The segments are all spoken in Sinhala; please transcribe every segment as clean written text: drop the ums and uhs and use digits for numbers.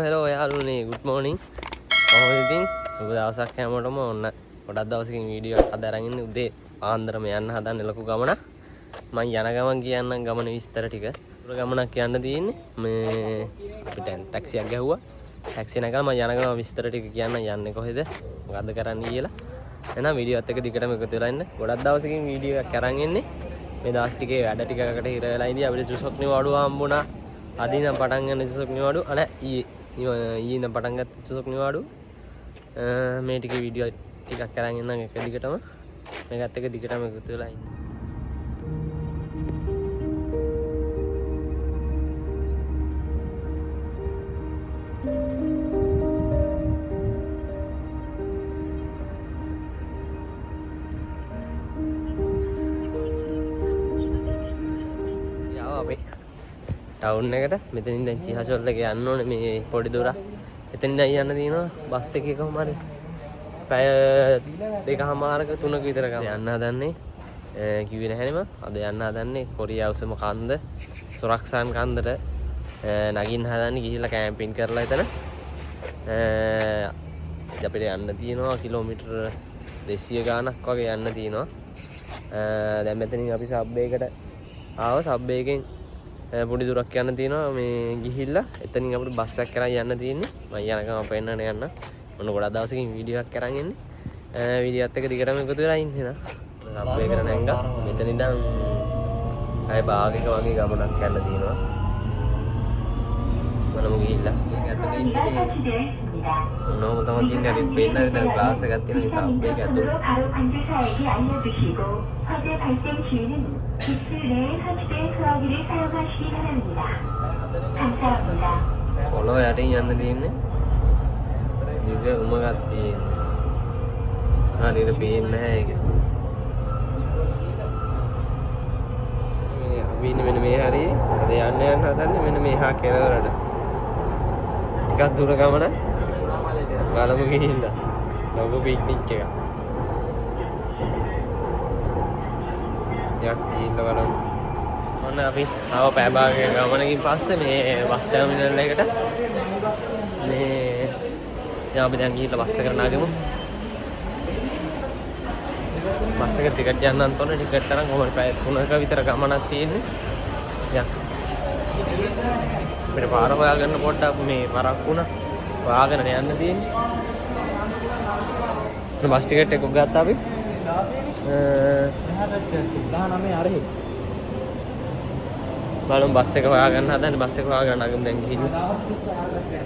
hello යාළුවනේ good morning කොහොමද ඉතින් සුබ දවසක් හැමෝටම ඔන්න ගොඩක් දවසකින් වීඩියෝ එකක් අදරන් ඉන්නේ උදේ ආන්දරම යන්න හදන්නේ ලොකු ගමනක් මම යන ගමන් කියන්නම් ගමන විස්තර ටික පුර ගමනක් යන්න තියෙන්නේ මේ අපිට ටැක්සියක් ගැහුවා ටැක්සිය නැගලා මම යන ගමන් විස්තර ටික කියන්න යන්නේ කොහෙද මොකද්ද කරන්නේ කියලා එහෙනම් වීඩියෝත් එක දිගටම එකතු වෙලා ඉන්න ගොඩක් දවසකින් වීඩියෝ එකක් අරන් එන්නේ මේ දවස් ටිකේ වැඩ ටිකකට හිර වෙලා ඉඳි අපිට චුසොක් නිවාඩුව හම්බුණා අද ඉඳන් පටන් ගන්න චුසොක් නිවාඩුව අනේ ඊයේ ඉඳන් පටන් ගත්ත චුසොක් නිවාඩුව මේ ටිකේ වීඩියෝ ටිකක් අරන් එන්නම් එක දිගටම මේකත් එක දිගටම එකතු වෙලා ඉන්න ටවුන් එකට මෙතනින් දැන් චිහාචොල්ල එක යන්න ඕනේ මේ පොඩි දුර. එතනින් දැන් යන්න තියෙනවා බස් එකේ කොහම හරි. පැය දෙකමාරක තුනක විතර යන්න හදන්නේ. කිව්වේ නැහැනේ මම. අද යන්න හදන්නේ කොරියාවුසම කන්ද සොරක්සාන් කන්දට නගින්න හදන්නේ ගිහිල්ලා කැම්පින් කරලා එතන. අපිට යන්න තියෙනවා කිලෝමීටර් 200 ගාණක් වගේ යන්න තියෙනවා. දැන් මෙතනින් අපි සබ් එකකට ආව සබ් එකෙන් පොඩි දුරක් යන්න තියෙනවා මේ ගිහිල්ලා එතනින් අපිට බස් එකක් කරන් යන්න තියෙන්නේ මම යනකම් අප එන්නට යන්න මොන ගොඩක් දවසකින් වීඩියෝ එකක් කරන් එන්නේ වීඩියෝත් එක දිගටම එකතු වෙලා ඉන්න නේද අපේ කරන නැංගා මෙතන ඉඳන් අය භාගයක වගේ ගමනක් යන්න තියෙනවා මනම ගිහිල්ලා මේක ඇතුලේ ඉන්නේ නෝම තමයි තියෙන්නේ අර පේන්න විතර ක්ලාස් එකක් තියෙන නිසා මේක ඇතුලේ පොළොව යටින් යන්න තියෙන්නේ දිව්‍ය උමගක් තියෙන්නේ හරියට පේන්නේ නැහැ ඒක මේ අපි ඉන්නේ මෙන්න මේ හරිය අද යන්න හදන්නේ මෙන්න මේහා කෙළවරට ටිකක් දුර ගමන බලමු ගිහිල්ලා ලොකු පික්නික් එකක් ගිහිල්ලා බලමු ඔන්න අපි ආව පැය භාගයක ගමනකින් පස්සේ මේ බස් ටර්මිනල් එකට මේ දැන් අපි දැන් ගිහිල්ලා බස් එකට නාගෙමු බස් එකට ටිකට් යන්නත් ඕනේ ටිකට් තරම් කොහොමද පැය 3ක විතර ගමනක් තියෙන්නේ යක් අපිට පාර හොයාගන්න පොඩ්ඩක් මේ පරක් වුණා හොයාගෙන යන්න තියෙන්නේ බස් ටිකට් එකක් ගත්තා අපි 19 අරහේ බලමු බස් එක හොයාගන්න හදන්නේ බස් එක හොයාගන්න අගම දැන් ගිහින්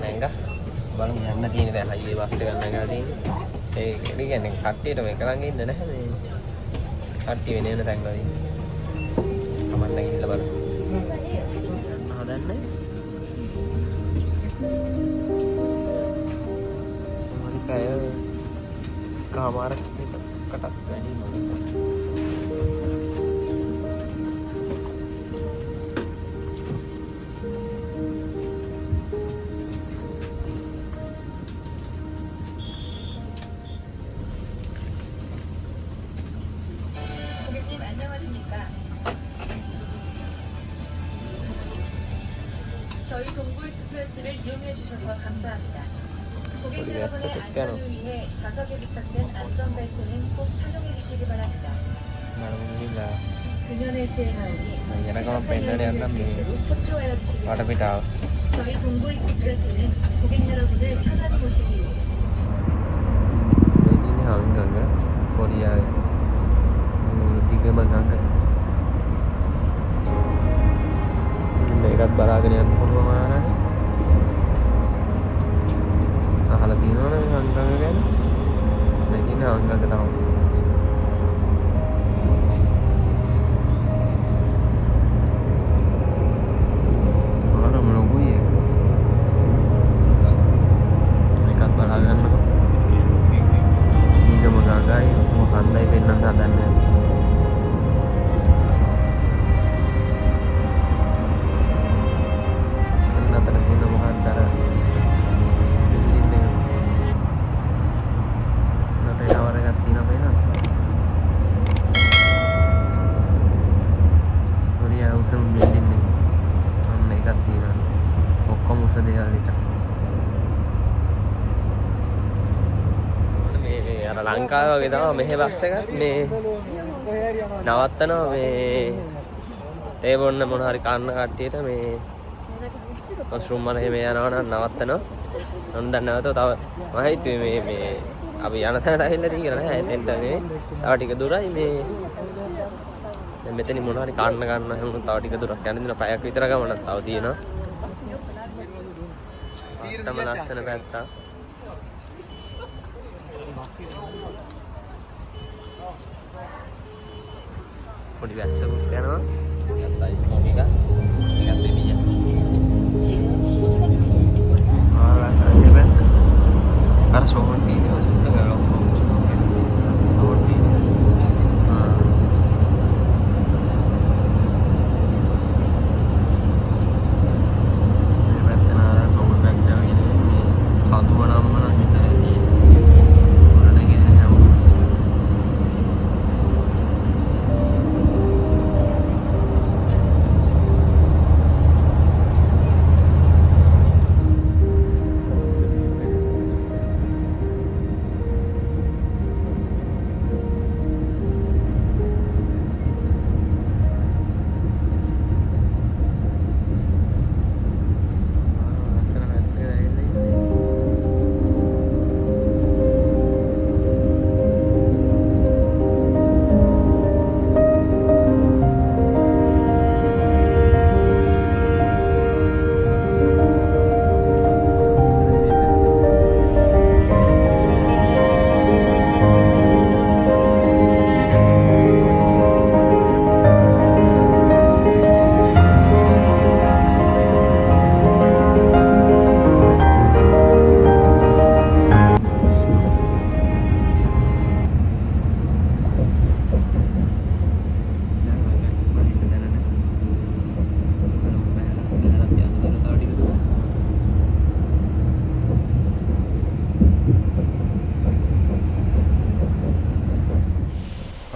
නැංගා බලමු යන්න තියෙන්නේ දැන් හයිවේ බස් එක නැගලා තියෙන්නේ ඒ කියන්නේ කට්ටියට මේක ළඟ ඉන්න නැහැ මේ කට්ටිය වෙන වෙන තැන් වල ඉන්නේ කමන්න ගිහිල්ලා බලමු හදන්නේ හරි පැය කමාරක් විතරකටත් වැඩි නෝ 저희 동부 익스프레스를 이용해 주셔서 감사합니다. 고객 여러분의 안전을 위해 좌석에 부착된 안전벨트는 꼭 착용해 주시기 바랍니다. 금연을 시행하오니 협조하여 주시기 바랍니다. 저희 동부 익스프레스는 고객 여러분을 편안히 모시기 위해 코리아 දිගම ගඟ මේකත් බලාගෙන යන්න පුළුවන් ආරයි අහලා තියෙනවනේ මේ අංගඟ ගැන මේ කියන අංගඟ තමයි ආරම ලොකුයි ඒක දේවල් විතර. මේ අර ලංකාවේ වගේ තමයි මෙහෙ බස් එකත් මේ නවත්තනවා මේ තේ බොන්න මොන හරි කන්න කට්ටියට මේ මස්රූම් වල එහෙම යනවා නම් නවත්තනවා. මම දැන් නැවතව තව මම හිතුවේ මේ අපි යන තැනට ඇවිල්ලා තියෙන්නේ නැහැ. එතෙන්ට නෙවෙයි. තව ටික දුරයි මේ දැන් මෙතනින් මොන හරි කන්න ගන්න හැම තව ටික දුරක් යන්න දෙන පැයක් විතර ගමනක් තව තියෙනවා. තම ලස්සන පැත්ත. පොඩි වැස්සකුත් යනවා. ඩයිස් කොපි එක. එකත් දෙවිය. ආලසන්නේ පැත්ත. අර සෝන් තියෙනවා සුද්ධ කරලා සෝන් තියෙනවා.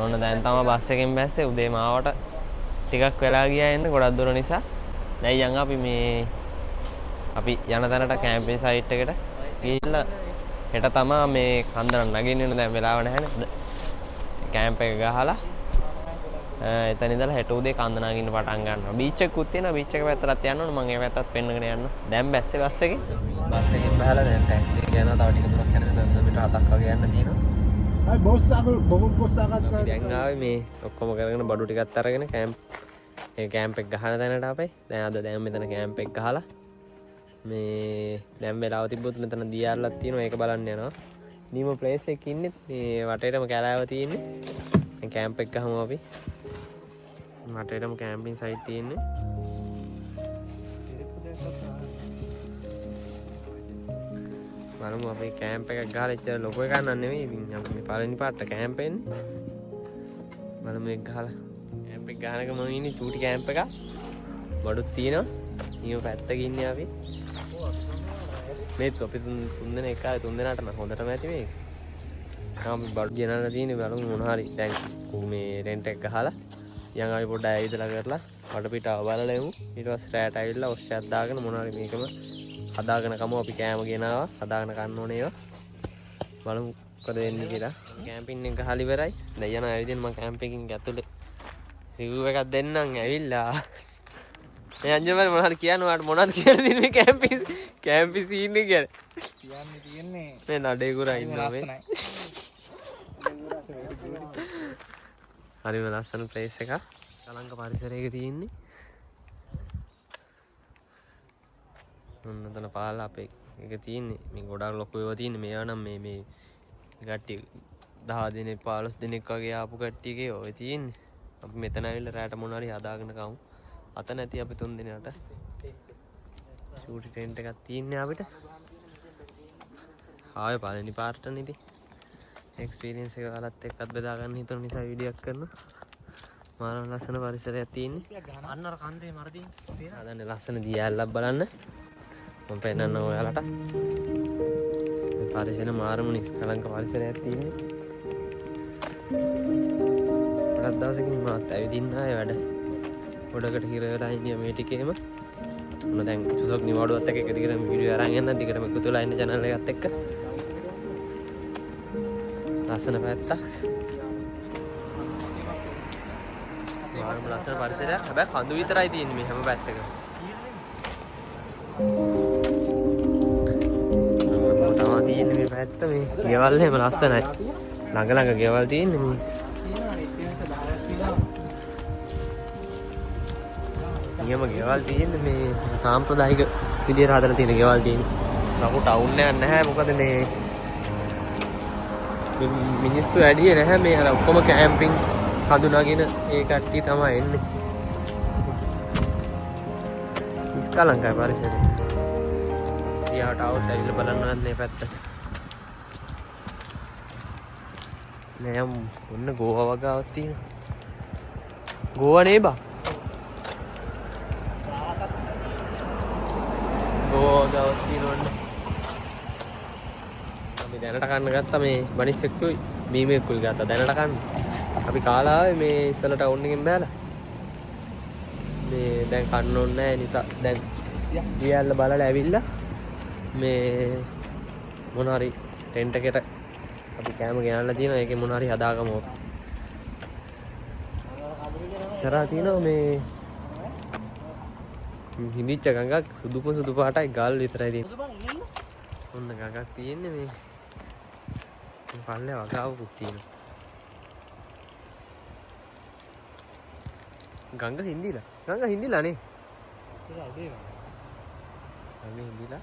ඔන්න දැන් තමයි බස් එකෙන් බැස්සේ උදේ මාවට ටිකක් වෙලා ගියා එන්න ගොඩක් දුර නිසා. දැන් යන් අපි මේ අපි යන තැනට කැම්පින් සයිට් එකට ගිහිල්ලා හෙට තමයි මේ කන්දරන් නගින්න දැන් වෙලාව නැහැ නේද? කැම්ප් එක ගහලා එතන ඉඳලා හෙට උදේ කන්ද නගින්න පටන් ගන්නවා. බීච් එකකුත් තියෙනවා. බීච් එක පැත්තට යන්න ඕන. මම ඒ පැත්තත් පෙන්නගෙන යන්න. දැන් බැස්සේ බස් එකෙන්. බස් එකෙන් බහලා දැන් ටැක්සි එක යනවා. තව ටික දුරක් යනකොට කිලෝමීටර් 7ක් වගේ යන්න තියෙනවා. Ay, बहुत सागर දැන් ආවේ මේ ඔක්කොම කරගෙන බඩු ටිකත් අරගෙන කැම්ප් එක ගහන තැනට අපේ. දැන් අද දැන් මෙතන කැම්ප් එක ගහලා මේ දැන් වෙලාව තිබ්බොත් මෙතන දියාරලක් තියෙනවා. ඒක බලන්න යනවා. නියම ප්ලේස් එකක ඉන්නේ මේ වටේටම කැලෑව තියෙන්නේ. දැන් කැම්ප් එක ගහමු අපි. වටේටම කැම්පින් සයිට් තියෙන්නේ. බලමු අපි කැම්ප් එකක් ගහලා ඉච්චර ලොකු එකක් නන් නෙවෙයි. ඉතින් අපි මේ පළවෙනි පාට කැම්ප් එන්නේ. බලමු එක ගහලා. කැම්ප් එක ගහනක මම ඉන්නේ චූටි කැම්ප් එකක්. බඩුත් තියෙනවා. ඊම පැත්තක ඉන්නේ අපි. මේත් අපි තුන් දෙනා එකයි තුන් දෙනාට නම් හොඳටම ඇති මේක. අපි බඩු ගෙනල්ලා තියෙන්නේ බලමු මොන හරි දැන් මේ රෙන්ට් එක ගහලා යන් අපි පොඩ්ඩක් ඇවිදලා කරලා වටපිටාව බලලා එමු. ඊට පස්සේ රැට ඇවිල්ලා ඔස්සයක් දාගෙන මොන හරි මේකම හදාගෙන කමු. අපි කෑම ගෙනාවා. හදාගෙන කන්න ඕනේ ඒවා. බලමු මොකද වෙන්නේ කියලා. කැම්පින් එක ගහලා ඉවරයි. දැන් යන ඇවිදින්න මම කැම්පින් එක ඇතුලේ රිවිව් එකක් දෙන්නම් ඇවිල්ලා. මේ අංජමල් මොනවද කියන්නේ? ඔයාලට මොනවද කියලා දෙන්නේ කැම්පි සීන් එක ගැන? කියන්නේ තියෙන්නේ මේ නඩේ කුරා ඉන්නවා මේ. හරිම ලස්සන ප්ලේස් එකක්. කලංක පරිසරයක තියෙන්නේ. ඔන්න තන පාලා අපේ එක තියෙන්නේ. මේ ගොඩාක් ලොකු ඒවා තියෙන්නේ. මේවා නම් මේ කට්ටිය 10 දිනේ 15 දිනක් වගේ ආපු කට්ටියගේ ඔය තියෙන්නේ. අපි මෙතන ඇවිල්ලා රැට මොන හරි හදාගෙන කමු. අත නැති අපි 3 දිනකට ෂූටි ටෙන්ට් එකක් තියෙන්නේ අපිට. ආවේ පළවෙනි පාර්ට් එක නේ. එක්ස්පීරියන්ස් එක ඔයාලත් එක්කත් බෙදා ගන්න හිතුන නිසා වීඩියෝ එකක් කරනවා. මානව ලස්සන පරිසරයක් තියෙන්නේ. අන්න අර කන්දේ මරදී තියෙනවා. හදන්නේ ලස්සන දියාල්ලක් බලන්න. මම පෙන්නන්න ඔයාලට. මේ පරිසර මාරමුණිස් කලංක පරිසරයක් තියෙන්නේ. ගොඩක් දවසකින් මාත් ඇවිදින්න ආයේ වැඩ. ගොඩකට හිර වෙලා ඉන්නේ මේ ටිකේම. මොන දැන් චුසොක් නිවාඩුවත් එක්ක එක දිගටම වීඩියෝ අරන් යන්න දිගටම එකතු වෙලා ඉන්න channel එකත් එක්ක ලස්සන පැත්තක් ලස්සන පරිසරයක් හැබැයි කඳු විතරයි තියෙන්නේ මේ හැම පැත්තකම තමයි තියෙන්නේ මේ පැත්ත මේ ගෙවල් එහෙම ලස්සනයි ළඟ ළඟ ගෙවල් තියෙන්නේ මේ නියම ගෙවල් තියෙන්නේ මේ සාම්ප්‍රදායික විදියට හදලා තියෙන ගෙවල් තියෙන්නේ ලොකු ටවුන් එකක් නැහැ මොකද මේ මිනිස්සු වැඩි නැහැ මේ අර ඔක්කොම කැම්පින් හඳුනාගෙන ඒ කට්ටිය තමයි එන්නේ නිස්කලංකයි පරිසරය ඊයාට આવුත් ඇවිල්ලා බලන්නවත් මේ පැත්තට නෑ ඔන්න ගෝවා වගාවක් තියෙනවා ගෝවා නේ බා ගෝවා වගාවක් තියෙනවනේ අපි දැනට කන්න ගත්තා මේ බනිස් එක්කුයි බීම එක්කුයි ගත්තා දැනට කන්න අපි කාලා ආවේ මේ ඉස්සල ටවුන් එකෙන් බෑලා මේ දැන් කන්න ඕනේ නැහැ නිසා දැන් ගියල්ල බලලා ඇවිල්ලා මේ මොන හරි ටෙන්ට් එකට අපි කෑම ගෙනල්ලා තියෙනවා ඒකේ මොන හරි හදාගමු ඉස්සරහා තියෙනවා මේ හිමිච්ච ගඟක් සුදු පාටයි ගල් විතරයි තියෙන්නේ ඔන්න ගඟක් තියෙන්නේ මේ පල්ලේ වගාවකුත් තියෙනවා ගංග හින්දිලා නේ ගඟ හින්දිලා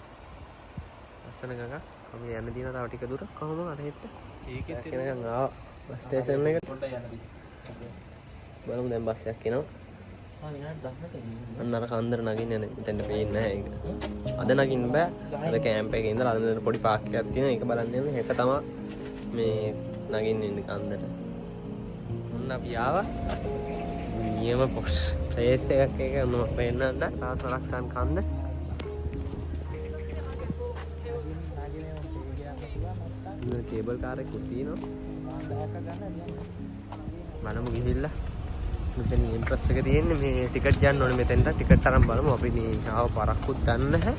ලස්සන ගඟක් අපි යන්න දින තව ටික දුර කොහොම අර හෙට ඒකෙත් එනකන් ආවා බස් ස්ටේෂන් එකට පොඩ්ඩක් යන්න බලමු දැන් බස් එකක් එනවා අන්න අර කන්දර නගින්න යන්නේ මෙතෙන්ට පේන්නේ නැහැ ඒක අද නගින්න බෑ අද කැම්ප් එකේ ඉඳලා අද මෙතන පොඩි පාක් එකක් තියෙනවා ඒක බලන්න යන්නේ හෙට තමයි මේ නගින්න ඉන්නේ කන්දරට ඔන්න අපි ආවා නියම ප්ලේස් එකක් එක මොන පෙන්නන්න රාසරක්සන් කන්ද කේබල් කාර් එකක් තියෙනවා බලමු ගිහිල්ලා මෙතන එන්ට්‍රස් එක තියෙන්නේ මේ ටිකට් ගන්න ඕනේ මෙතෙන්ට ටිකට් අරන් බලමු අපි මේ ආව පරක්කුත් දන්නේ නැහැ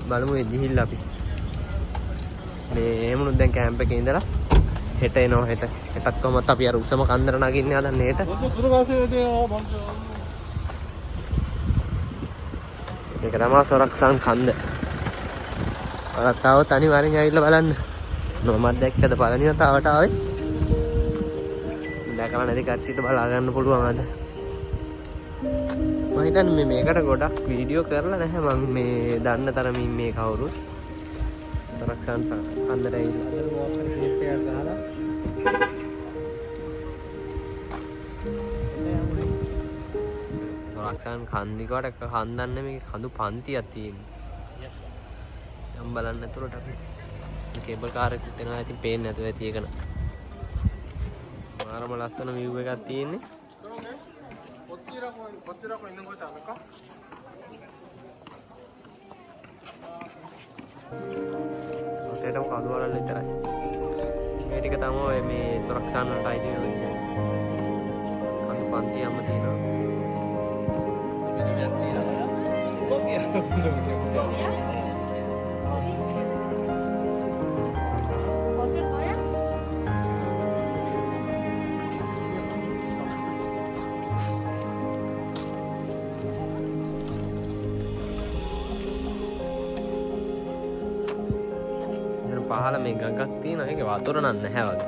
බලමු ඒ ගිහිල්ලා අපි මේ එහෙමනුත් දැන් කැම්ප් එකේ ඉඳලා හෙට එනවා හෙටත් කොහොමත් අපි අර උසම කන්දර නගින්න හදන්නේ හෙට මේක තමයි සොරක්සන් කන්ද බලතාව අනිවාර්යෙන් ඇවිල්ලා බලන්න නොමත් දැක්කද පළවෙනි වතාවට ආවේ දැකලා නැති කට්ටියට බලා ගන්න පුළුවන් අද මම හිතන්නේ මේකට ගොඩක් වීඩියෝ කරලා නැහැ මම මේ දන්න තරමින් මේ කවුරුත් සොරක්සන් කන්දට ඇවිල්ලා සොරක්සන් කන්දිකට එක කන්දන්න මේ කඳු පන්තියක් තියෙනවා යම් බලන්න ඇතුළට අපි කේබල් කාර් එකක් තියෙනවා ඉතින් පේන්නේ නැතුව ඇති ඒකන මාරම ලස්සන view එකක් තියෙන්නේ ඔතේටම කඳු වලල් විතරයි මේ ටික තමයි මේ සොරක්සන් වලට අයිති වෙන්නේ කඳු පන්තියක්ම තියෙනවා මෙන්න තියෙනවා පහළ මේ ගඟක් තියෙනවා ඒකේ වතුර නැහැ වගේ.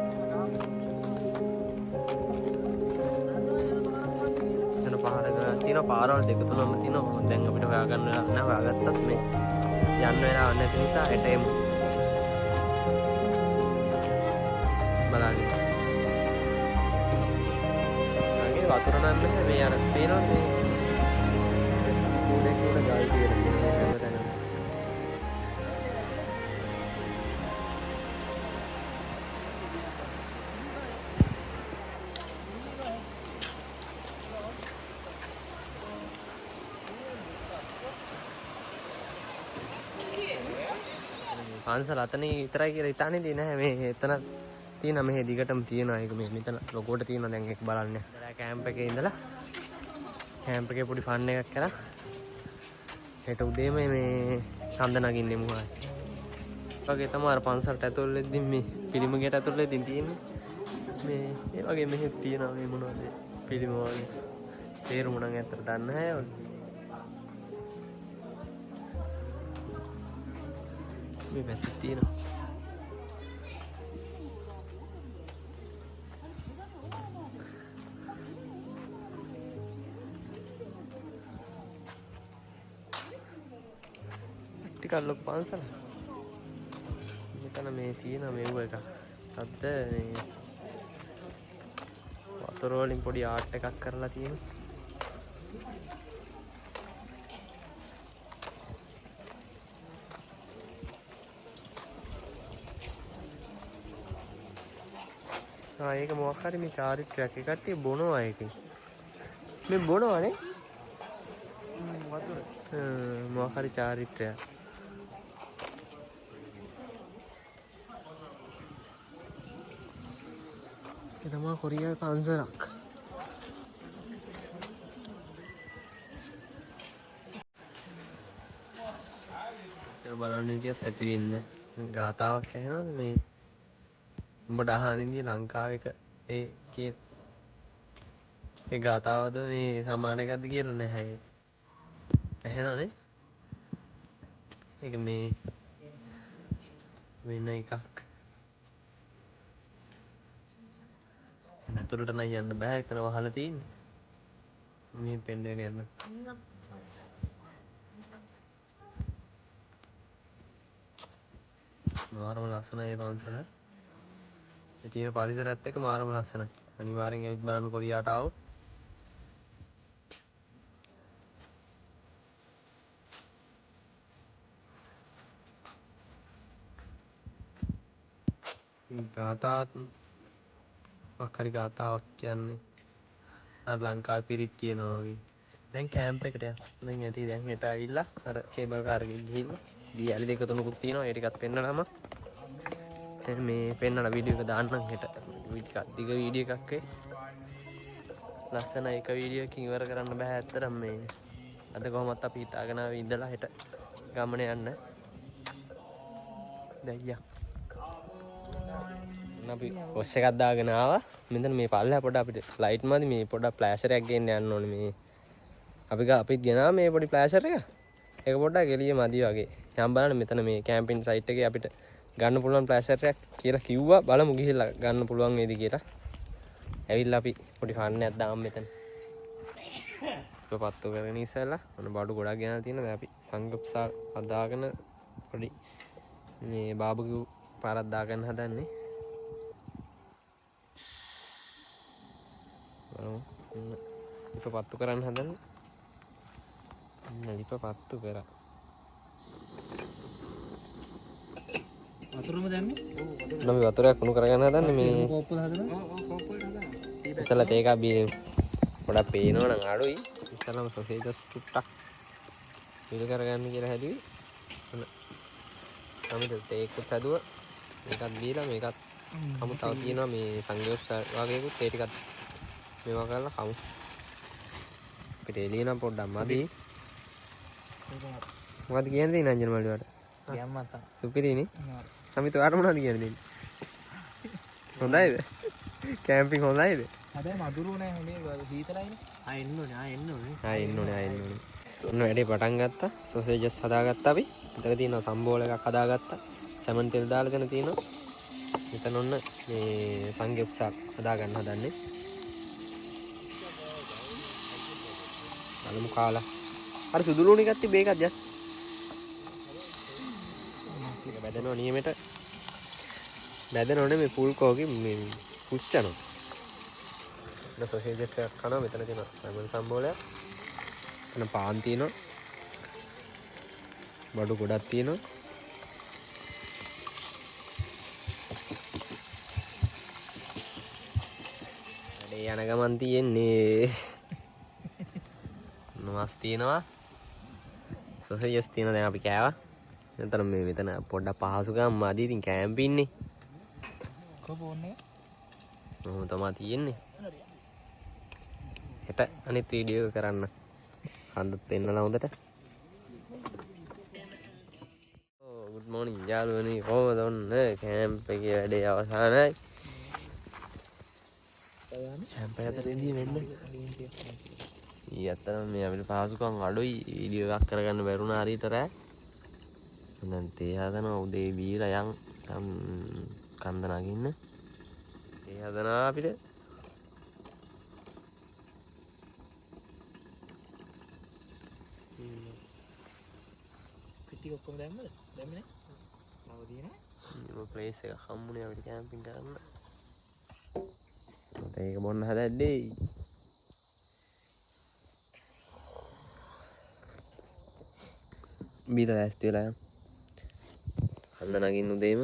එතන පහළ ගඟක් තියෙනවා පාරවල් දෙක තුනම තියෙනවා. දැන් අපිට හොයාගන්න වෙලාවක් නැහැ. හොයාගත්තත් මේ යන්න වෙලාවක් නැති නිසා හෙට එමු. බලන්න. අගේ වතුර නැහැ මේ අර පේනවද මේ කූඩේ ගල් තියෙනවා හැමතැනම. පන්සල අතන විතරයි කියලා හිතන්නේ නැහැ මේ එතන තියෙන මේ දිගටම තියෙනවා ඒක මේ මෙතන ලොකෝට තියෙනවා දැන් ඒක බලන්න. කැම්ප් එකේ ඉඳලා කැම්ප් එකේ පොඩි ෆන් එකක් කරා හෙට උදේම මේ කන්ද නගින්නේ මොකක්ද? වගේ තමයි අර පන්සලට ඇතුළෙද්දි මේ පිළිම ගෙට ඇතුළෙද්දි තියෙන්නේ. මේ ඒ වගේ මෙහෙත් තියෙනවා මේ මොනවද පිළිම වගේ. තේරුම නම් ඇත්තට දන්නේ නැහැ ඔය. මේ පැත්තේ තියෙනවා. ටිකක් ලොකු පන්සල. මෙතන මේ තියෙන මෙව්ව එක. අද්ද මේ වතුර වලින් පොඩි ආර්ට් එකක් කරලා තියෙනවා. ඒක මොකක් හරි මේ චාරිත්‍රාක් එක කට්ටිය බොනවා ඒකෙන්. මේ බොනවනේ. වතුර. මොකක් හරි චාරිත්‍රාක්. ඒ තමයි කොරියාවේ පන්සලක්. ඒක බලන්න විදියත් ඇති වෙන්නේ. ගාතාවක් ඇහෙනවද මේ? උඹට අහන ඉන්නේ ලංකාවේ ඒ ගාතාවද මේ සමාන එකක්ද කියලා නැහැ. ඇහෙනවනේ. ඒක මේ වෙන එකක්. නතරට නම් යන්න බෑ. එතන වහලා තියෙන්නේ. මේ පෙන්වගෙන යන්න. මාරම ලස්සනයි මේ පන්සල. ඒ තියෙන පරිසරයත් එක්ක මාරම ලස්සනයි. අනිවාර්යෙන් ඇවිත් බලන්න කොරියාට ආවොත්. ගාතාවත් වක්කාරි ගාතාවක් කියන්නේ අර ලංකාවේ පිරිත් කියනවා වගේ. දැන් කැම්ප් එකට යන්න. දැන් ඇති දැන් හෙට ඇවිල්ලා අර කේබල් කාර් එකකින් ගිහින් දියාලි දෙක තුනකුත් තියෙනවා. ඒ ටිකත් පෙන්නලාම මේ පෙන්නලා වීඩියෝ එක දාන්නම් හෙට. දිග වීඩියෝ එකක් ලස්සන එක වීඩියෝ එකකින් ඉවර කරන්න බෑ ඇත්තටම මේ. අද කොහොමත් අපි හිතාගෙන ආවේ ඉඳලා හෙට ගමනේ යන්න. දැයියා. අපි ඔස් එකක් දාගෙන ආවා. මෙතන මේ පල්ලෙහා පොඩ අපිට ලයිට් මාදි මේ පොඩ ෆ්ලෑෂර් එකක් ගේන්න යන්න ඕනේ මේ. අපිත් ගෙනා මේ පොඩි ෆ්ලෑෂර් එක. ඒක පොඩ්ඩක් එළිය මදි වගේ. යම් බලන්න මෙතන මේ කැම්පින් සයිට් එකේ අපිට ගන්න පුළුවන් ෆ්ලෑෂර් එකක් කියලා කිව්වා. බලමු ගිහිල්ලා ගන්න පුළුවන් වේද කියලා. ඇවිල්ලා අපි පොඩි ෆන් එකක් දාමු මෙතන. පත්තු කරගෙන ඉස්සෙල්ලා මොන බඩු ගොඩක් ගෙනලා තියෙනවා. දැන් අපි සංගප්සා හදාගෙන පොඩි මේ බාබකියු පාරක් දාගන්න හදන්නේ. ලිප පත්තු කරන්න හදන්නේ. ලිප පත්තු කරා. වතුරම දැම්මේ? නම් වතුරක් උණු කරගන්න හදන්නේ මේ. කෝප්පල හදලා? ඔව් කෝප්පල හදලා. ඉස්සලා තේකක් බීලා පොඩක් පේනවනම් අඩුයි. ඉස්සලාම සොසේජස් ටුට්ටක් පිළ කරගන්න කියලා හැදුවේ. තමයි තේකුත් හදුවා. මේකත් බීලා මේකත් කමු තව තියෙනවා මේ සංයෝග වගේකුත් ඒ ටිකත් මේවා කරලා කමු. අපිට එළිය නම් පොඩ්ඩක් මදි. මොකද කියන්නේ නංජන මල්ලිවට? යම්මා තා. සුපිරිනේ. සමිත ඔයාට මොනවද කියන්නේ? හොඳයිද? කැම්පින් හොඳයිද? හැබැයි මදුරු නෑ හොනේ හීතලයිනේ. එන්න ඕනේ. එන්න ඕනේ. ඔන්න වැඩේ පටන් ගත්තා. සොසේජස් හදාගත්තා අපි. මෙතන තියෙනවා සම්බෝල එකක් හදාගත්තා. සැමන් තෙල් දාලාගෙන තියෙනවා. මෙතන ඔන්න මේ සංගෙප්සක් හදාගන්න හදන්නේ. බලමු කාලා. අර සුදු ලුණු එකක් තිබ්බ ඒකත් ජස්. මේක බැදෙනවා නියමෙට. බැදෙනෝනේ මේ ෆුල් කෝකේ මේ පුච්චනවා. දැන් සොසේජස් එකක් කනවා. මෙතන තියෙනවා සැමන් සම්බෝලයක්. එතන පාන් තියෙනවා. බඩු ගොඩක් තියෙනවා. වැඩේ යන ගමන් තියෙන්නේ නොස් තියෙනවා. සොසේජස් තියෙනවා. දැන් අපි කෑවා. එතන මේ මෙතන පොඩ්ඩක් පහසුකම් මදි. ඉතින් කැම්ප් ඉන්නේ. කොපෝන්නේ? ඔහොම තමයි තියෙන්නේ. හෙට අනිත් වීඩියෝ එක කරන්න. හන්දත් එන්නලා හොඳට. good morning යාළුවනේ කොහොමද ඔන්න කැම්ප් එකේ වැඩේ අවසానයි කැම්ප් එකට රෙඩි වෙන්න ඊයත්තර මේ අපිට පහසුකම් අඩුයි වීඩියෝ එකක් කරගන්න බැරුණා හරියට රෑ දැන් තේ හදනවා උදේ බීලා යන් කන්ද නගින්න තේ හදනවා අපිට පිටි ඔක්කොම දැම්මද දැම්මේ නැහැ තව තියෙනවා මේ ප්ලේස් එක හම්බුනේ අපිට කැම්පින් කරන්න මට ඒක බොන්න හදද්දී බීලා ඇස්ති වෙලා හන්ද නගින්න උදේම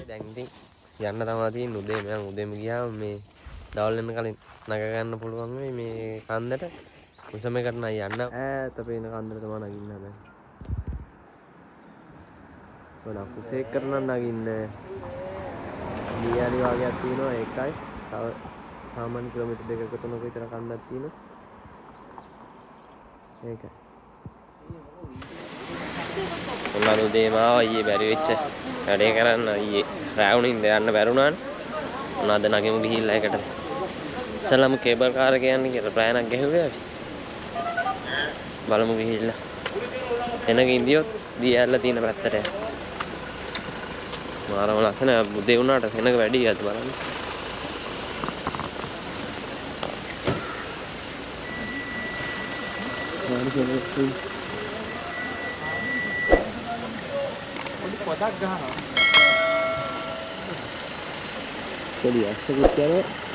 දැන් ඉතින් යන්න තමයි තියෙන්නේ උදේ මම උදේම ගියාම මේ දවල් වෙන කලින් නග ගන්න පුළුවන් මේ කන්දට උසම එකට නම් යන්න ඈත පේන කන්දට තමයි නගින්න හදන්නේ මොනවා කුසේ කරන නගින්න දියාලි වගේක් තියෙනවා ඒකයි තව සාමාන්‍ය කිලෝමීටර් 2ක 3ක විතර කන්දක් තියෙනවා ඒකයි ඔන්න උදේම ආවා ඊයේ බැරි වෙච්ච වැඩේ කරන්න ඊයේ රැවුණින් යන්න බැරුණානේ මොන අද නගෙමු ගිහිල්ලා ඒකට ඉස්සලම කේබල් කාර් එක යන්නේ කියලා ප්ලෑන් එකක් ගැහුවේ අපි බලමු ගිහිල්ලා සෙනග ඉඳියොත් දියැල්ල තියෙන පැත්තට යන්න මාරම ලස්සන උදේ වුණාට සෙනග වැඩි අද බලන්න පොඩක් ගහනවා පොඩි අස්සකුත් යනවා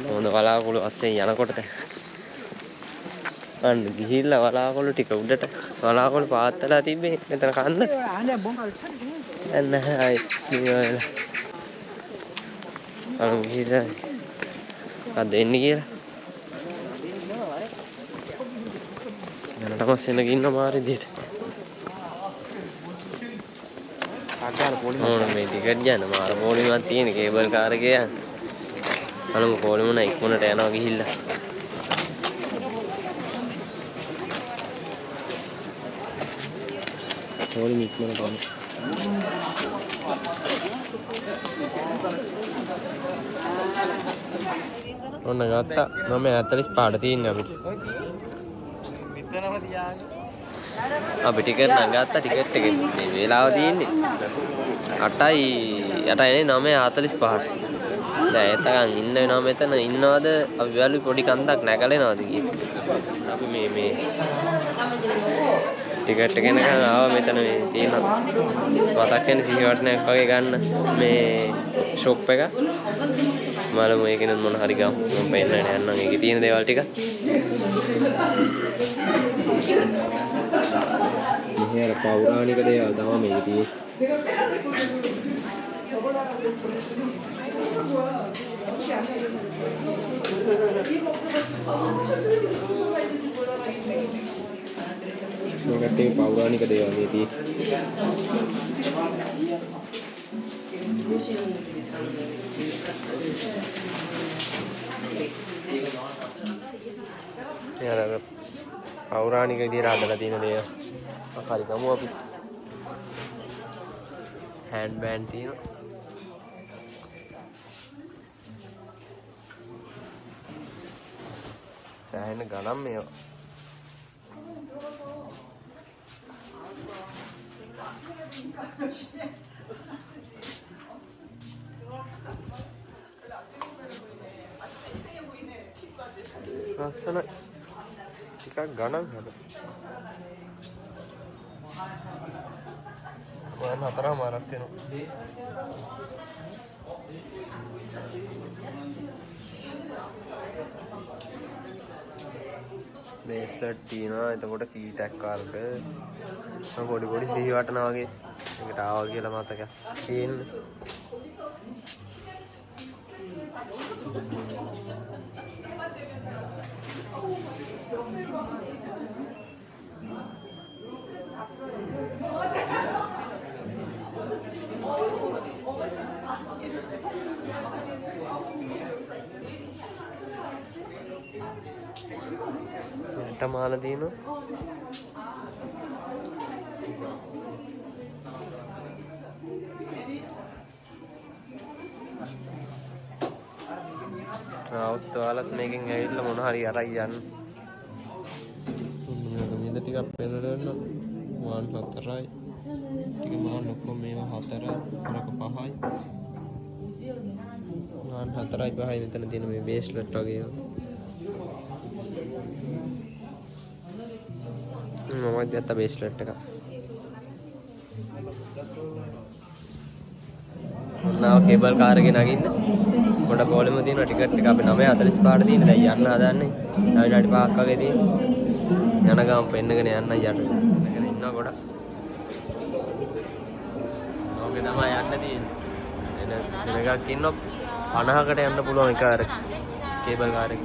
හොඳ වලාකුළු අස්සෙන් යනකොට අන්න ගිහිල්ලා වලාකුළු ටික උඩට වලාකුළු පාත්තලා තිබ්බේ මෙතන කන්ද දැන් නැහැ ආයේ අර ගිහිල්ලා අද එන්නේ කියලා දැනටම සෙනග ඉන්න මාරි විදියට ඕන මේ ටිකට් යන මාර පොලිමක් තියෙන කේබල් කාර් එකේ යන අනුම පොලිම න ඉක්මනට යනවා ගිහිල්ලා පොලිම ඉක්මනට යනවා ඔන්න ගත්තා 9:45ට තියෙන්නේ අපිට විතරම තියාගෙන අපි ටිකට් නම් ගත්තා ටිකට් එක මේ වේලාව තියෙන්නේ 8යි 9:45ට දැන් එතකන් ඉන්න වෙනවා මෙතන ඉන්නවද අපි වැලු පොඩි කන්දක් නැගලෙනවද කියන්නේ අපි මේ ටිකට් එක එනකන් ආවා මෙතන මේ තියෙනවා මතක් වෙන සිහිවටනයක් වගේ ගන්න මේ ෂොප් එක බලමු ඒකෙන් මොන හරි ගමු මම පෙන්නන්න යන්නම් ඒකේ තියෙන දේවල් ටික මෙහෙර පෞරාණික දේවල් තමයි මේකේ තියෙන්නේ මේකට ඒ පෞරාණික දේවල් මේ තියෙන්නේ යාර පෞරාණික විදියට හදලා තියෙන දේවල් හරි ගමු අපි හෑන්ඩ් බෑන්ඩ් තියෙනවා සෑහෙන ගණන් මේවා ලස්සනයි ටිකක් ගණන් හද ඔයන් හතරම අරක් වෙනවා බේස්ලට් තියෙනවා එතකොට කී ටැක් කාර්ක මම පොඩි සිහි වටනවා වගේ ඒකට ආවා කියලා මතකයක් තියෙන්නේ පැන්ට මාල තියෙනවා. ආවොත් ඔයාලත් මේකෙන් ඇවිල්ලා මොන හරි අරයි යන්න. මේක ටිකක් පෙරලෙන්න. වාන් 4යි. ටික මාල් ඔක්කොම මේවා 4යි. අරක 5යි. වාන් 4යි 5යි මෙතන තියෙන මේ බේස්ලට් වගේ ඒවා. මම ගත්ත බේස්ලට් එක. ඔන්නාව කේබල් කාර් එකේ නගින්න. පොඩ පොලෙම තියෙන ටිකට් එක අපි 9:45ට තියෙන. දැන් යන්න හදන්නේ. තව විනාඩි 5ක් වගේ තියෙන. යන ගමන් පෙන්නගෙන යන්න යට. ඉන්නගෙන ඉන්නවා ගොඩක්. ඕකේ තමයි යන්න තියෙන්නේ. එන එකක් ඉන්නවා 50කට යන්න පුළුවන් එක කාර් එක. කේබල් කාර් එක.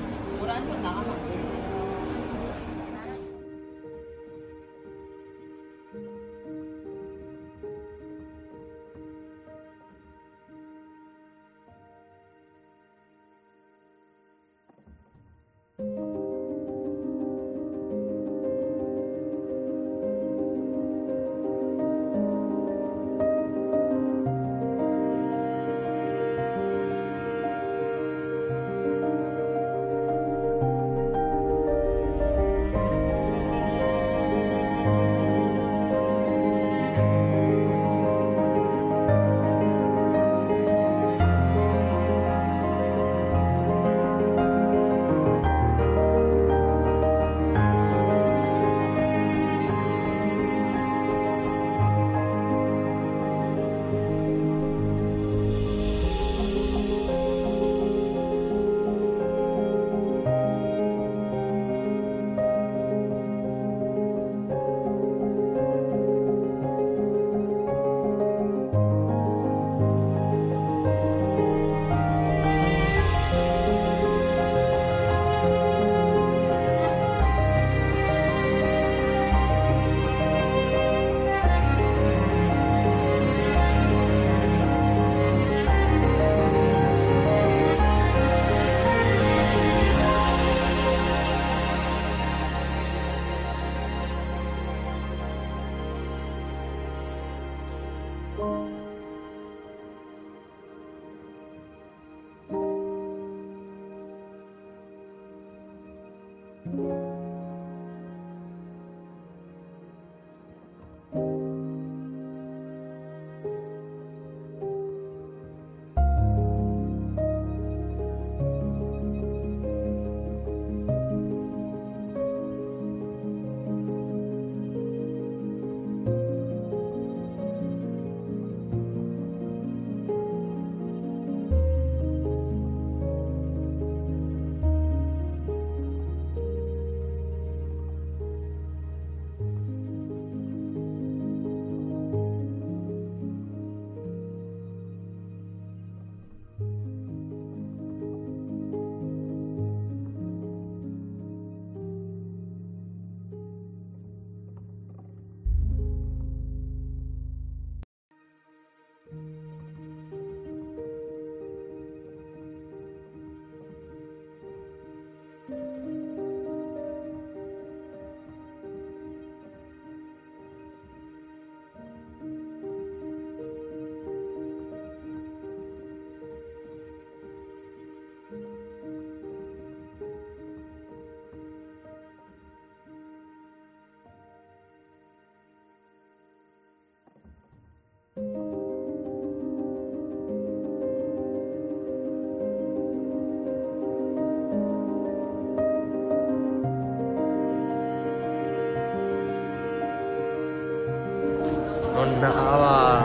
ඔන්න ආවා.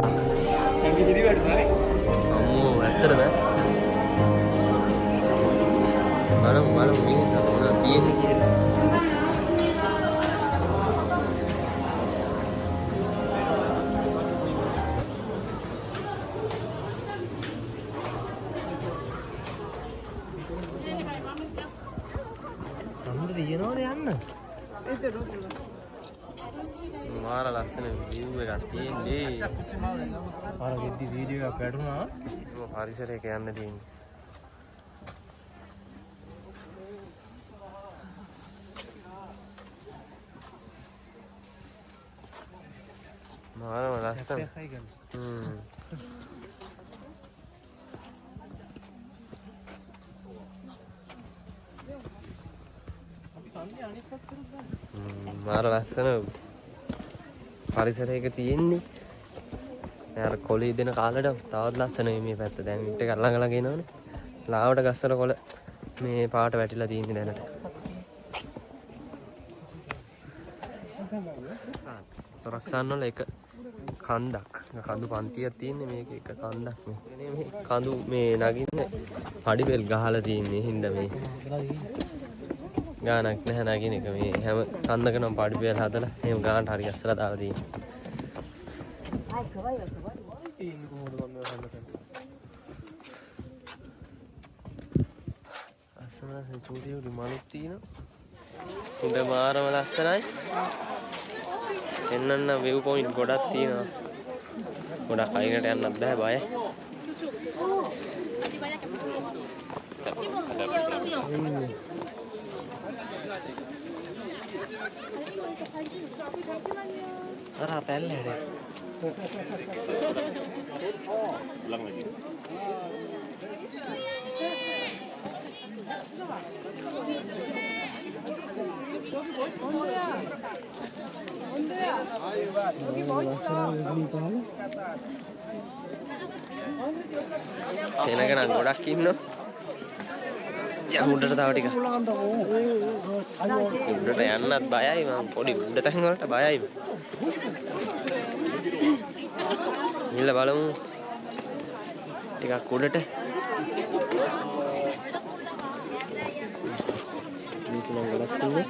අම්මෝ ඇත්තටම බලමු මේ මොනවද තියෙන්නේ කියලා. සම්මුද තියනවද යන්න? මාර ලස්සන view එකක් තියෙන්නේ. අර ගෙද්දි වීඩියෝ එකක් වැටුණා. පරිසරයක යන්න තියෙන්නේ. මාරම ලස්සන. මාර ලස්සන පරිසරයක තියෙන්නේ. අර කොළේ දෙන කාලෙට තවත් ලස්සනයි මේ පැත්ත. දැන් ඊට ළඟ එනවනේ. ලාවට ගස්සන කොළ මේ පාට වැටිලා තියෙන්නේ දැනට. සොරක්සන් වල එක කන්දක්. කඳු පන්තියක් තියෙන්නේ මේක එක කන්දක් නේ. මේ කඳු මේ නගින්නේ පඩිපෙල් ගහලා තියෙන්නේ හින්දා මේ ගානක් නැහැ නගින එක. මේ හැම කන්දකටම පඩිපෙල් හදලා එහෙම ගානට හරි අස්සලා දාලා තියෙන්නේ. අස්සන චූටි උඩි මනුත් තියෙනවා. උඩ මාරම ලස්සනයි. එන්නන්න view point ගොඩක් තියෙනවා. ගොඩක් අයිනට යන්නත් බෑ බයයි. අර පැල්ලේ එනකන් ගොඩක් ඉන්නවා. උඩට තව ටික. උඩට යන්නත් බයයි මම පොඩි උඩ තැන් වලට බයයි. ඉල්ල බලමු. ටිකක් උඩට. මිනිස්සුන් ගොඩක් ඉන්නේ.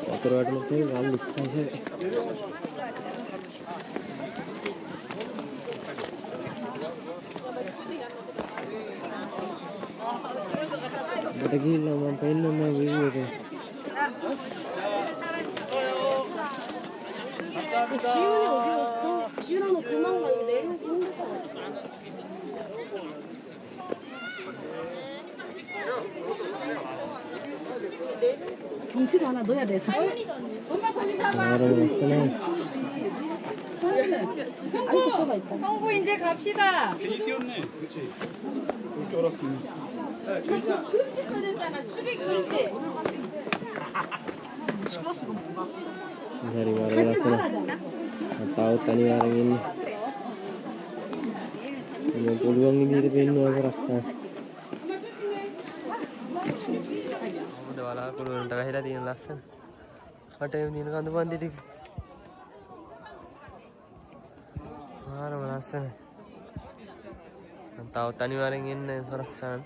වතුර වටන තේ ගල් ඉස්සයි. ඔබට ගිහිල්ලා මම පෙන්නන්න වීඩියෝ එක. 지훈이 어디 갔어? 지훈아 너 그만 가. 이거 내려오기 힘들 것 같아. 경치도 하나 넣어야 돼서. 엄마 거기 가봐. 아이고 저가 있다. 형부 이제 갑시다. 괜히 뛰었네. 그렇지. 올 줄 알았습니다. 금지 써졌잖아. 출입 금지. හරි මාර ලස්සන. තාවත් අනිවාර්යෙන් ඉන්නේ. මම පුළුවන් විදිහට පෙන්නවා සරක්සා. මොකද වලාකුළු වලට වැහිලා තියෙන ලස්සන. වටේ තියෙන කඳු පන්ති ටික. මාරම ලස්සන. තාවත් අනිවාර්යෙන් එන්න සරක්සාන්.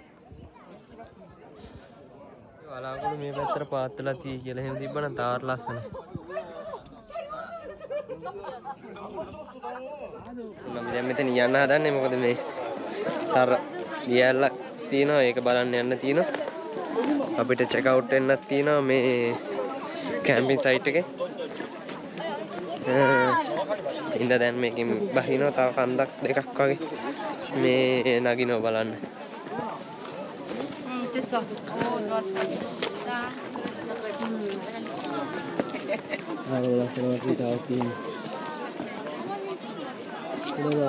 වලාකුළු මේ පැත්තට පාත්තලා තිය කියලා එහෙම තිබ්බනම් තාර ලස්සනයි. මම දැන් මෙතන යන්න හදන්නේ මොකද මේ තර දියැලක් තියෙනවා ඒක බලන්න යන්න තියෙනවා. අපිට චෙක් අවුට් වෙන්නත් තියෙනවා මේ කැම්පින් සයිට් එකේ. ඉන්න දැන් මේකෙන් බහිනවා තව කන්දක් දෙකක් වගේ මේ නගිනවා බලන්න. 됐어. 자. ලස්සන පිටාවක් තියෙනවා.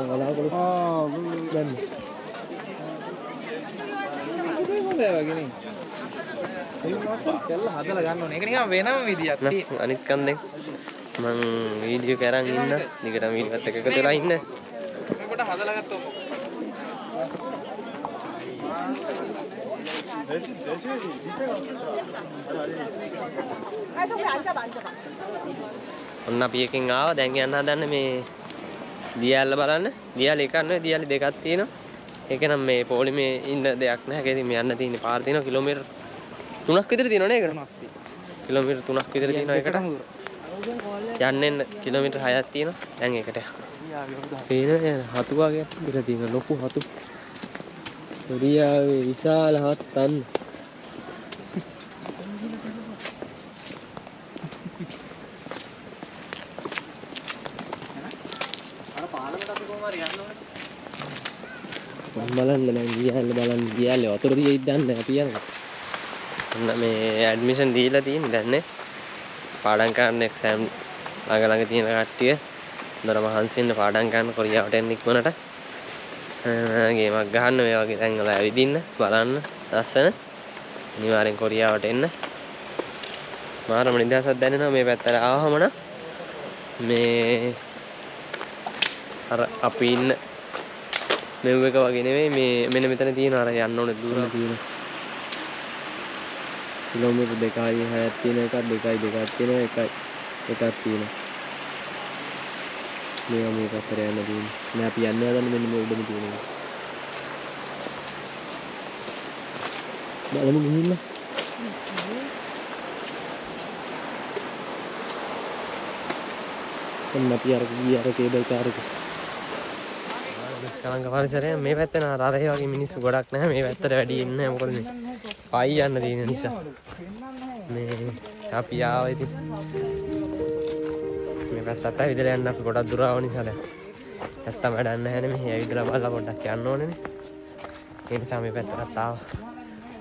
වලාකුළු දැන් හදලා ගන්න ඕනේ. ඒක නිකන් වෙනම විදියක්. අනිත් කන්දෙන් මං වීඩියෝ කරන් ඉන්න. නිකටම වීඩියෝත් එක එකතු වෙලා ඉන්න. මේකට හදලා ගත්තොත් ඔන්න අපි එකෙන් ආවා. දැන් යන්න හදන්නේ මේ දියැල්ල බලන්න. දියැල එකක් නෙවෙයි දියැලි දෙකක් තියෙනවා. ඒක නම් මේ පොලිමේ ඉන්න දෙයක් නැහැ. ඒක ඉතින් මේ යන්න තියෙන පාර තියෙනවා කිලෝමීටර් 3ක් විතර තියෙනවනේ ඒකට. කිලෝමීටර් 3ක් විතර තියෙනවා ඒකට. යන්න කිලෝමීටර් 6ක් තියෙනවා. දැන් ඒකට පේන හතු වගේ ඉඳලා තියෙන ලොකු හතු. සොරියාවේ විශාල හත්තන්. බලන්න දැන් ගියාල බලන්න ගියාල වතුර දිගේ ඉඳන් අපි යනවා. ඔන්න මේ ඇඩ්මිෂන් දීලා තියෙන්නේ දැන් නේ. පාඩම් කරන්න එක්සෑම් ළඟ ළඟ තියෙන කට්ටිය දොර මහන්සි වෙන්න පාඩම් ගන්න කොරියාවට එන්න ඉක්මනට. ගේමක් ගහන්න මේ වගේ තැන් වල ඇවිදින්න බලන්න ලස්සන. අනිවාර්යෙන් කොරියාවට එන්න. මාරම නිදහසක් දැනෙනවා මේ පැත්තට ආවම නම්. මේ අර අපි ඉන්න මෙව් එක වගේ නෙවෙයි මේ මෙන්න මෙතන තියෙන අර යන්න ඕනේ දුර තියෙන කිලෝමීටර් 2.6ක් තියෙන එකක් 2.2ක් තියෙන එකක් තියෙන මේ පැත්තට යන්න තියෙන නෑ අපි යන්න හදන්නේ මෙන්න මේ උඩම තියෙන එක බලමු ගිහිල්ලා එන්න අපි අර කේබල් කාර් එක කලංග පරිසරය මේ පැත්තේ නා අර වගේ මිනිස්සු ගොඩක් නැහැ මේ පැත්තට වැඩි ඉන්නේ නැහැ මොකද මේ පයි යන්න තියෙන නිසා මේ අපි ආවා ඉතින් මේ පැත්තට ඇවිදලා යන්න අපි ගොඩක් දුර ආව නිසා දැන් නැත්තම් වැඩක් නැහැ නේ මෙහි ඇවිදලා බලලා පොඩ්ඩක් යන්න ඕනේ නේ ඒ නිසා මේ පැත්තට ආවා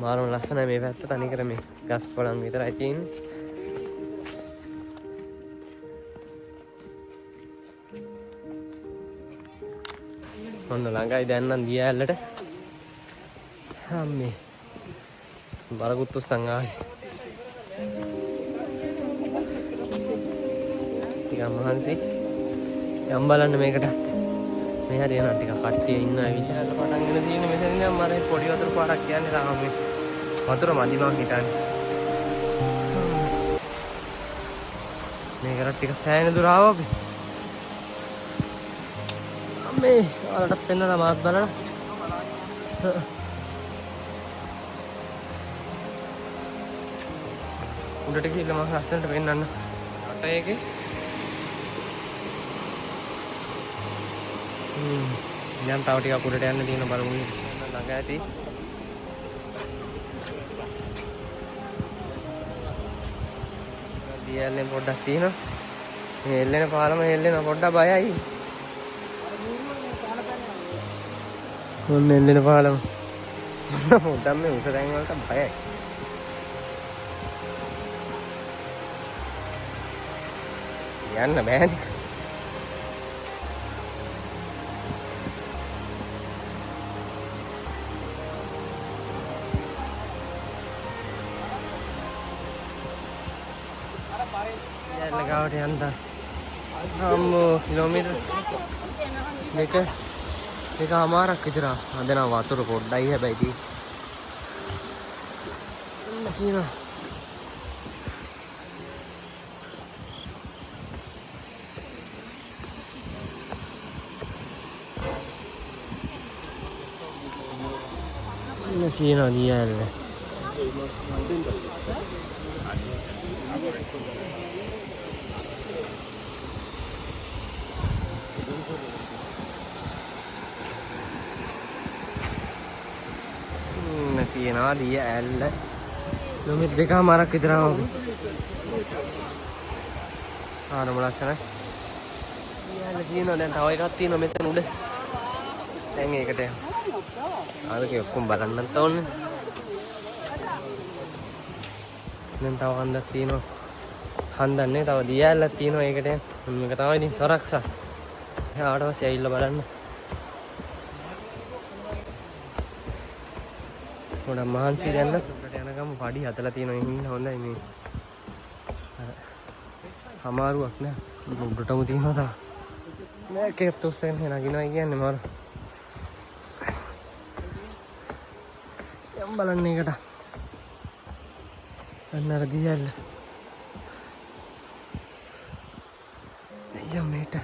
මාරම ලස්සනයි මේ පැත්ත තනිකර මේ ගස් කොළන් විතරයි තියෙන්නේ ඔන්න ළඟයි දැන් නම් දියැලට අම්මේ බරගුත්තුස්සන් ආවේ ටිකක් මහන්සි යම් බලන්න මේකට මේ හරි යනවා ටිකක් කට්ටිය ඉන්නවා ඇවිල්ලා පටන්ගෙන තියෙන මෙතන ඉඳන් මම පොඩි වතුර පාරක් කියන්නේ රාමේ වතුර මදි මං හිතන්නේ මේකට ටික සෑහෙන දුර ආවා අපි මේ ඔයාලට පෙන්නලා මාත් බලන්න උඩට ගිහලා මම ලස්සනට පෙන්නන්න රටයේගේ දැන් තව ටිකක් උඩට යන්න තියෙන බලමු ළඟ ඇති දියල්ලෙන් පොඩ්ඩක් තියෙනවා මේ එල්ලෙන පාලම එල්ලෙන පොඩ්ඩක් බයයි ඔන්න එල්ලෙන පාලම පොඩ්ඩක් මේ උස තැන් වලට බයයි යන්න බෑනේ යන්න ගාවට යන්න අම්මෝ කිලෝමීටර් දෙකමාරක් විතර අද නම් වතුර පොඩ්ඩයි හැබැයි තියෙනවා තියෙනවා දියැල්ල තියෙනවා දියැල්ල කිලෝමීටර් දෙකමාරක් විතර ආවා ආරම ලස්සනයි දියැල්ල තියෙනවා දැන් තව එකක් තියෙනවා මෙතන උඩ දැන් ඒකට ආවකේ ඔක්කොම බලන්නත් ඕනේ දැන් තව හන්දක් තියෙනවා හන්දන්නේ තව දියැල්ලක් තියෙනවා ඒකට මේක තමයි ඉතින් සොරක්සා ඊට පස්සේ ඇවිල්ලා බලන්න පොඩක් මහන්සි දැන්න උඩට යනකම් පඩි හදලා තියෙනවා ඉන්න හොඳයි මේ අමාරුවක් නෑ උඩටම තියෙනවා තා මේකේ තුස්සෙන් නගිනවා කියන්නේ මාර යම් බලන්න එකට අන්න අර දියැල්ල යම් මේට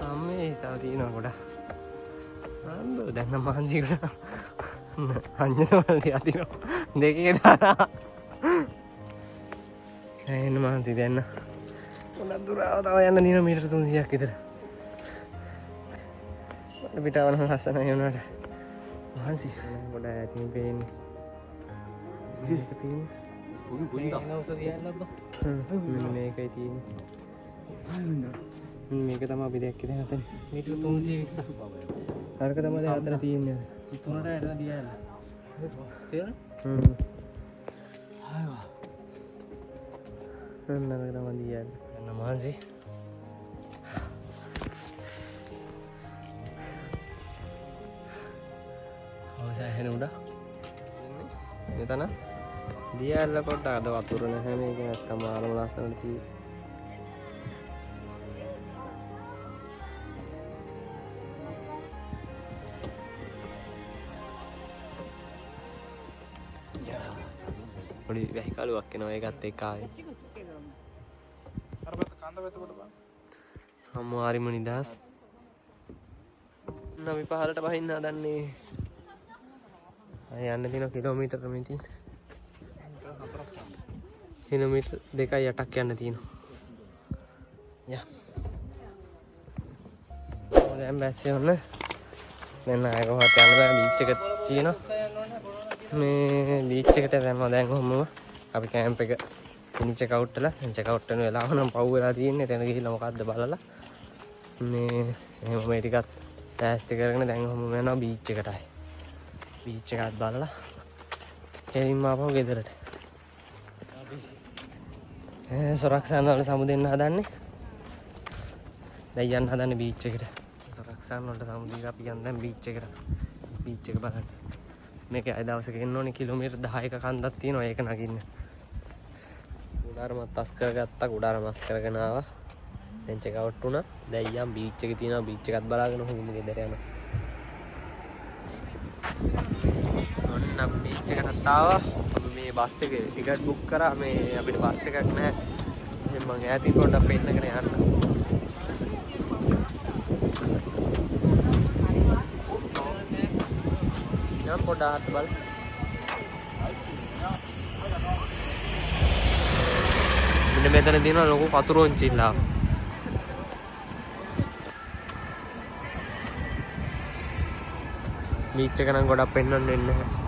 අම්මේ තව තියෙනවා ගොඩක් අම්බෝ දැන් නම් මහන්සි කරා අඤ්ඤවල යදිනවා දෙකේ දාලා එන්න මහන්සි දැන් උඩ දුර තව යන්න දින මීටර 300ක් විතර වල පිටවන ලස්සනයි වුණාට මහන්සි ගොඩ ඇතින් පේන්නේ මේක පේන්නේ පොඩි පොඩි නවස දියන්න බා මේකයි තියෙන්නේ මේක තමයි අපි දැක්කේ දැන් මීටර 320 අරක තමයි දැන් අතන තියෙන්නේ. තුනට ඇරලා දියල්ල. තේරෙනවද? ආවා. අරක තමයි දියන්නේ. යන්න මහන්සි. අවසන් උඩ. මෙතන දියල්ල පොඩ්ඩක් අද වතුර නැහැ මේක නැත්තම් ආරම ලස්සනට තියෙන්නේ. පොඩි වැහි කලුවක් එනවා ඒකත් එක්ක ආවේ. අර පැත්ත කන්ද පැත්ත කොට බලන්න. අම්මෝ හරිම නිදහස්. අපි පහලට බහින්න හදන්නේ. අය යන්න තියෙන කිලෝමීටර මෙතින්. කිලෝමීටර් 2.8ක් යන්න තියෙනවා. යා. දැන් බැස්සේ ඔන්න. දැන් ආයෙ කොහොමද යන්න බෑ බීච් එක තියෙනවා. මේ බීච් එකට දැම්මා දැන් කොහොමද අපි කැම්ප් එක චෙක් අවුට් වෙලා චෙක් අවුට් වෙන වෙලාව නම් පව් වෙලා තියෙන්නේ. එතන ගිහිල්ලා මොකද්ද බලලා මේ එහෙම මේ ටිකත් ටැස්ට් කරගෙන දැන් කොහොමද යනවා බීච් එකටයි. බීච් එකත් බලලා කෙලින්ම ආපහු ගෙදරට. සොරක්සන් වල සමු දෙන්න හදන්නේ. දැන් යන්න හදන්නේ බීච් එකට. සොරක්සන් වලට සමු දීලා අපි යන්න දැන් බීච් එකට. බීච් එක බලන්න. මේක අය දවසක එන්න ඕනේ කිලෝමීටර් 10ක කන්දක් තියෙනවා ඒක නගින්න. උඩාරමත් අස් කරගත්තා උඩාරම අස් කරගෙන ආවා. දැන් චෙක් අවුට් වුණා. දැන් යම් බීච් එකේ තියෙනවා බීච් එකත් බලාගෙන හොඳින් ගෙදර යනවා. ඔන්න බීච් එකටත් ආවා. අපි මේ බස් එකේ ටිකට් බුක් කරා මේ අපිට බස් එකක් නැහැ. එහෙනම් මම ඈතින් පොඩ්ඩක් පෙන්නගෙන යන්න. යම් පොඩ්ඩක් බල. මෙන්න මෙතන තියෙනවා ලොකු කතුරුංචිල්ලා. බීච් එක නම් ගොඩක් පෙන්වන්න වෙන්නේ නැහැ.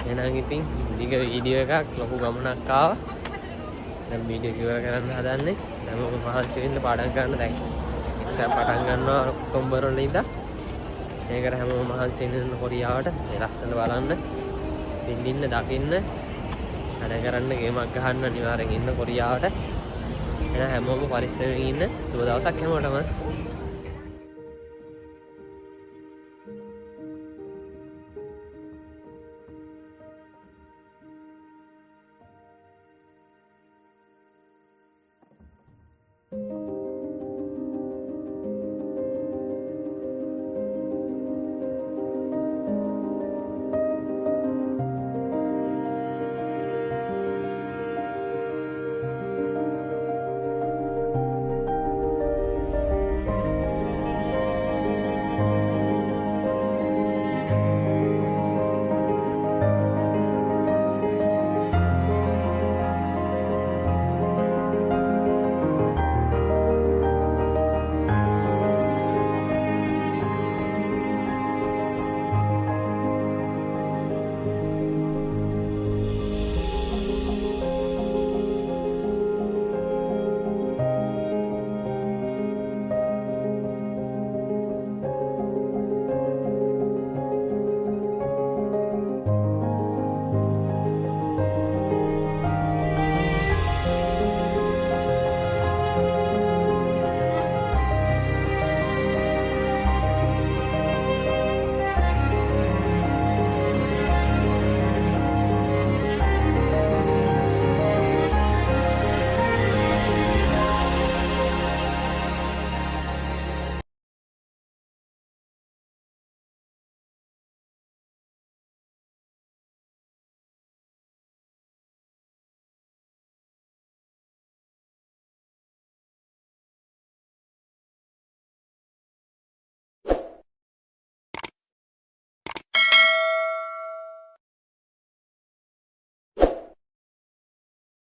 එහෙනම් ඉතින් දිග වීඩියෝ එකක් ලොකු ගමනක් ආවා. දැන් වීඩියෝ ඉවර කරන්න හදන්නේ. දැන් මම මහන්සි වෙන්න පාඩම් කරන්න දැන් එක්සෑම් පටන් ගන්නවා ඔක්තෝබර් වල ඉඳන්. ඒකට හැමෝම මහන්සි වෙන්න කොරියාවට මේ ලස්සන බලන්න. ඉන්න දකින්න වැඩ කරන්න ගේමක් ගහන්න අනිවාර්යෙන් ඉන්න කොරියාවට. එහෙනම් හැමෝම පරිස්සමෙන් ඉන්න. සුබ දවසක් හැමෝටම.